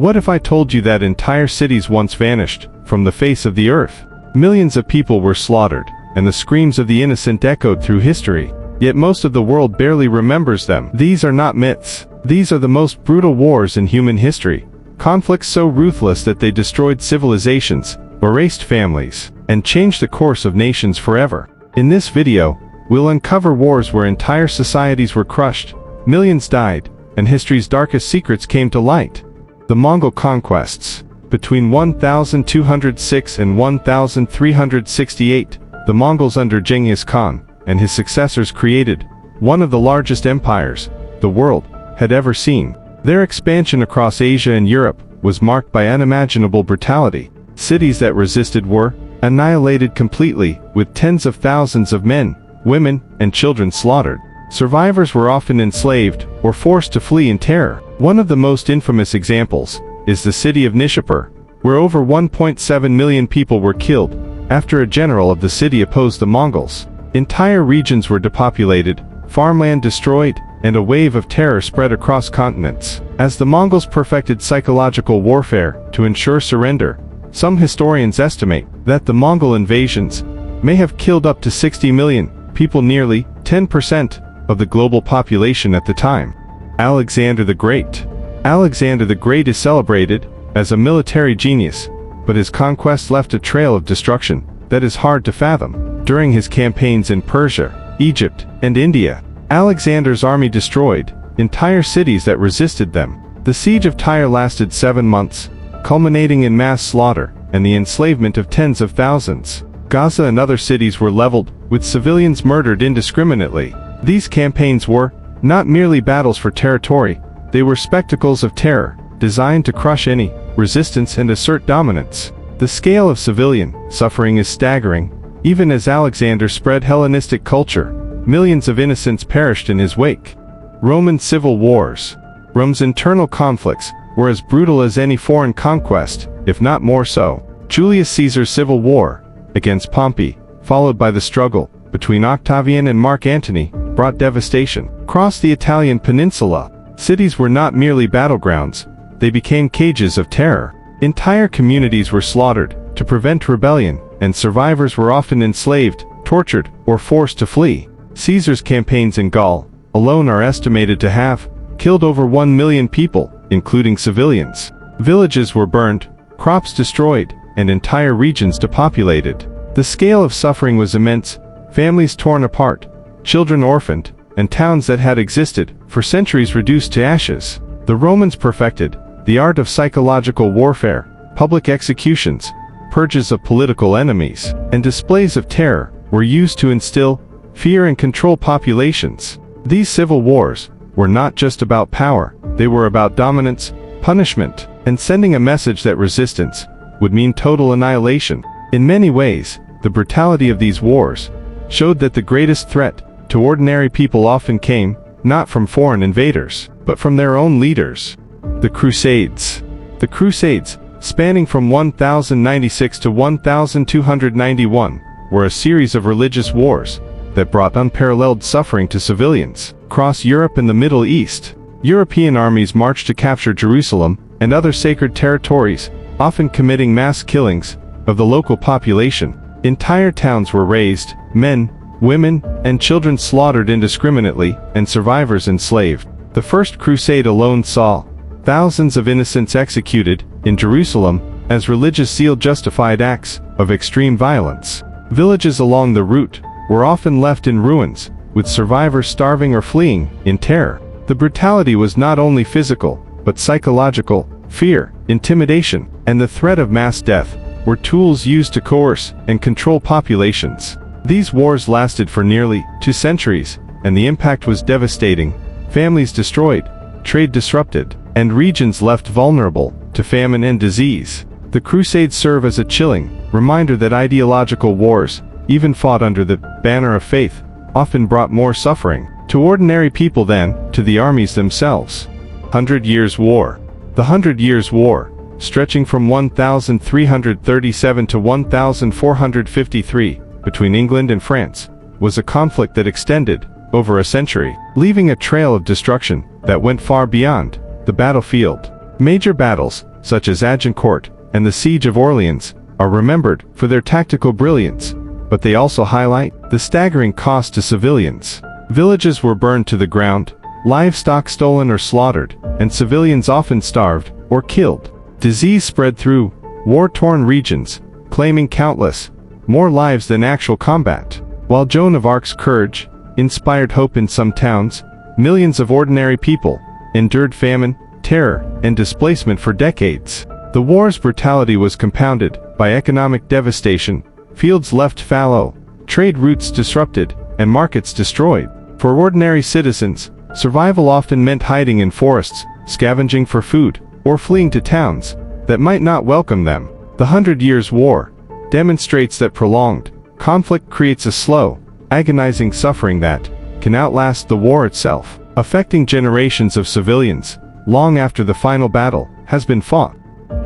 What if I told you that entire cities once vanished from the face of the earth? Millions of people were slaughtered, and the screams of the innocent echoed through history. Yet most of the world barely remembers them. These are not myths. These are the most brutal wars in human history. Conflicts so ruthless that they destroyed civilizations, erased families, and changed the course of nations forever. In this video, we'll uncover wars where entire societies were crushed, millions died, and history's darkest secrets came to light. The Mongol conquests. Between 1206 and 1368, the Mongols under Genghis Khan and his successors created one of the largest empires the world had ever seen. Their expansion across Asia and Europe was marked by unimaginable brutality. Cities that resisted were annihilated completely, with tens of thousands of men, women, and children slaughtered. Survivors were often enslaved or forced to flee in terror. One of the most infamous examples is the city of Nishapur, where over 1.7 million people were killed after a general of the city opposed the Mongols. Entire regions were depopulated, farmland destroyed, and a wave of terror spread across continents. As the Mongols perfected psychological warfare to ensure surrender, some historians estimate that the Mongol invasions may have killed up to 60 million people, nearly 10% of the global population at the time. Alexander the Great. Alexander the Great is celebrated as a military genius, but his conquests left a trail of destruction that is hard to fathom. During his campaigns in Persia, Egypt, and India, Alexander's army destroyed entire cities that resisted them. The siege of Tyre lasted 7 months, culminating in mass slaughter and the enslavement of tens of thousands. Gaza and other cities were leveled, with civilians murdered indiscriminately. These campaigns were not merely battles for territory, they were spectacles of terror, designed to crush any resistance and assert dominance. The scale of civilian suffering is staggering. Even as Alexander spread Hellenistic culture, millions of innocents perished in his wake. Roman civil wars. Rome's internal conflicts were as brutal as any foreign conquest, if not more so. Julius Caesar's civil war against Pompey, followed by the struggle between Octavian and Mark Antony, brought devastation. Across the Italian peninsula, cities were not merely battlegrounds, they became cages of terror. Entire communities were slaughtered to prevent rebellion, and survivors were often enslaved, tortured, or forced to flee. Caesar's campaigns in Gaul alone are estimated to have killed over 1 million people, including civilians. Villages were burned, crops destroyed, and entire regions depopulated. The scale of suffering was immense, families torn apart, children orphaned, and towns that had existed for centuries reduced to ashes. The Romans perfected the art of psychological warfare, public executions, purges of political enemies, and displays of terror were used to instill fear and control populations. These civil wars were not just about power, they were about dominance, punishment, and sending a message that resistance would mean total annihilation. In many ways, the brutality of these wars showed that the greatest threat to ordinary people often came not from foreign invaders, but from their own leaders. The Crusades. The Crusades, spanning from 1096 to 1291, were a series of religious wars that brought unparalleled suffering to civilians. Across Europe and the Middle East, European armies marched to capture Jerusalem and other sacred territories, often committing mass killings of the local population. Entire towns were razed, men, women, and children slaughtered indiscriminately, and survivors enslaved. The First Crusade alone saw thousands of innocents executed in Jerusalem as religious zeal justified acts of extreme violence. Villages along the route were often left in ruins, with survivors starving or fleeing in terror. The brutality was not only physical, but psychological. Fear, intimidation, and the threat of mass death were tools used to coerce and control populations. These wars lasted for nearly 2 centuries, and the impact was devastating. Families destroyed, trade disrupted, and regions left vulnerable to famine and disease. The Crusades serve as a chilling reminder that ideological wars, even fought under the banner of faith, often brought more suffering to ordinary people than to the armies themselves. 100 Years' War. The 100 Years' War, stretching from 1337 to 1453, between England and France, was a conflict that extended over a century, leaving a trail of destruction that went far beyond the battlefield. Major battles such as Agincourt and the Siege of Orleans, are remembered for their tactical brilliance, but they also highlight the staggering cost to civilians. Villages were burned to the ground, livestock stolen or slaughtered, and civilians often starved or killed. Disease spread through war-torn regions, claiming countless more lives than actual combat. While Joan of Arc's courage inspired hope in some towns, millions of ordinary people endured famine, terror, and displacement for decades. The war's brutality was compounded by economic devastation, fields left fallow, trade routes disrupted, and markets destroyed. For ordinary citizens, survival often meant hiding in forests, scavenging for food, or fleeing to towns that might not welcome them. The 100 Years' War demonstrates that prolonged conflict creates a slow, agonizing suffering that can outlast the war itself, affecting generations of civilians long after the final battle has been fought.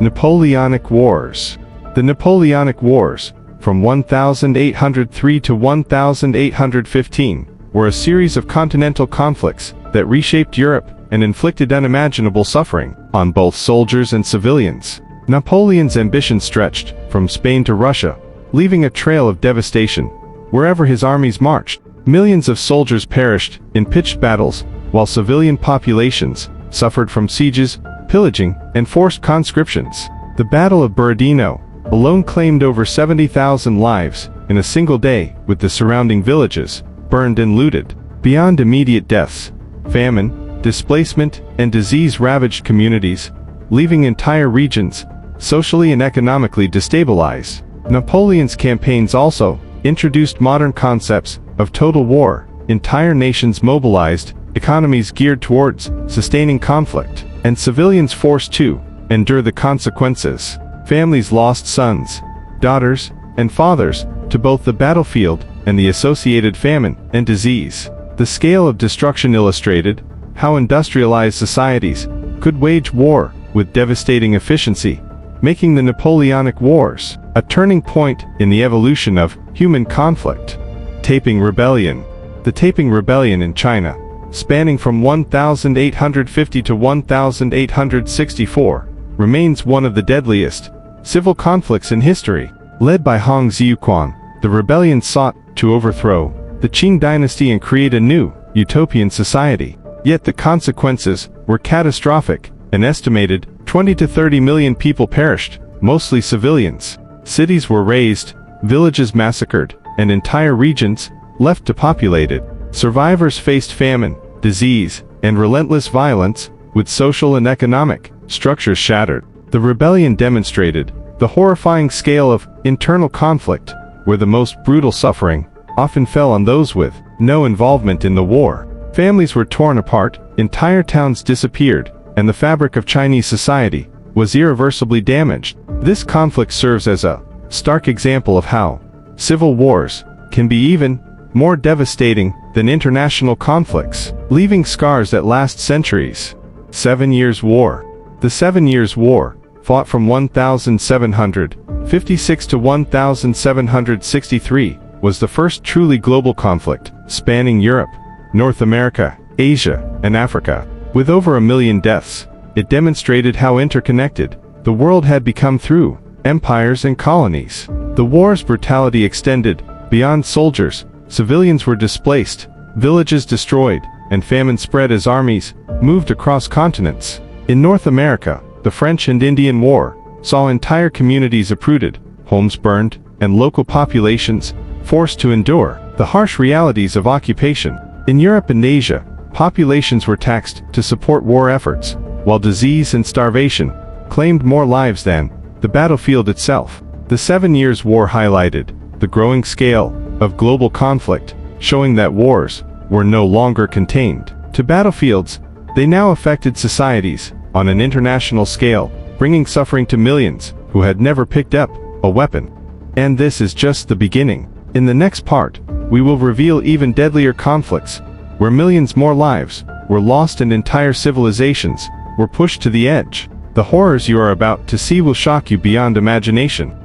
Napoleonic Wars. The Napoleonic Wars, from 1803 to 1815, were a series of continental conflicts that reshaped Europe and inflicted unimaginable suffering on both soldiers and civilians. Napoleon's ambition stretched from Spain to Russia, leaving a trail of devastation wherever his armies marched. Millions of soldiers perished in pitched battles, while civilian populations suffered from sieges, pillaging, and forced conscriptions. The Battle of Borodino alone claimed over 70,000 lives in a single day, with the surrounding villages burned and looted. Beyond immediate deaths, famine, displacement, and disease ravaged communities, leaving entire regions socially and economically destabilized. Napoleon's campaigns also introduced modern concepts of total war, entire nations mobilized, economies geared towards sustaining conflict, and civilians forced to endure the consequences. Families lost sons, daughters, and fathers to both the battlefield and the associated famine and disease. The scale of destruction illustrated how industrialized societies could wage war with devastating efficiency, making the Napoleonic Wars a turning point in the evolution of human conflict. Taiping Rebellion. The Taiping Rebellion in China, spanning from 1850 to 1864, remains one of the deadliest civil conflicts in history. Led by Hong Xiuquan, the rebellion sought to overthrow the Qing dynasty and create a new, utopian society. Yet the consequences were catastrophic. An estimated 20 to 30 million people perished, mostly civilians. Cities were razed, villages massacred, and entire regions left depopulated. Survivors faced famine, disease, and relentless violence, with social and economic structures shattered. The rebellion demonstrated the horrifying scale of internal conflict, where the most brutal suffering often fell on those with no involvement in the war. Families were torn apart, entire towns disappeared, and the fabric of Chinese society was irreversibly damaged. This conflict serves as a stark example of how civil wars can be even more devastating than international conflicts, leaving scars that last centuries. 7 Years' War. The 7 Years' War, fought from 1756 to 1763, was the first truly global conflict, spanning Europe, North America, Asia, and Africa. With over 1 million deaths, it demonstrated how interconnected the world had become through empires and colonies. The war's brutality extended beyond soldiers. Civilians were displaced, villages destroyed, and famine spread as armies moved across continents. In North America, the French and Indian War saw entire communities uprooted, homes burned, and local populations forced to endure the harsh realities of occupation. In Europe and Asia, populations were taxed to support war efforts, while disease and starvation claimed more lives than the battlefield itself. The 7 Years' War highlighted the growing scale of global conflict, showing that wars were no longer contained to battlefields. They now affected societies on an international scale, bringing suffering to millions who had never picked up a weapon. And this is just the beginning. In the next part, we will reveal even deadlier conflicts, where millions more lives were lost and entire civilizations were pushed to the edge. The horrors you are about to see will shock you beyond imagination.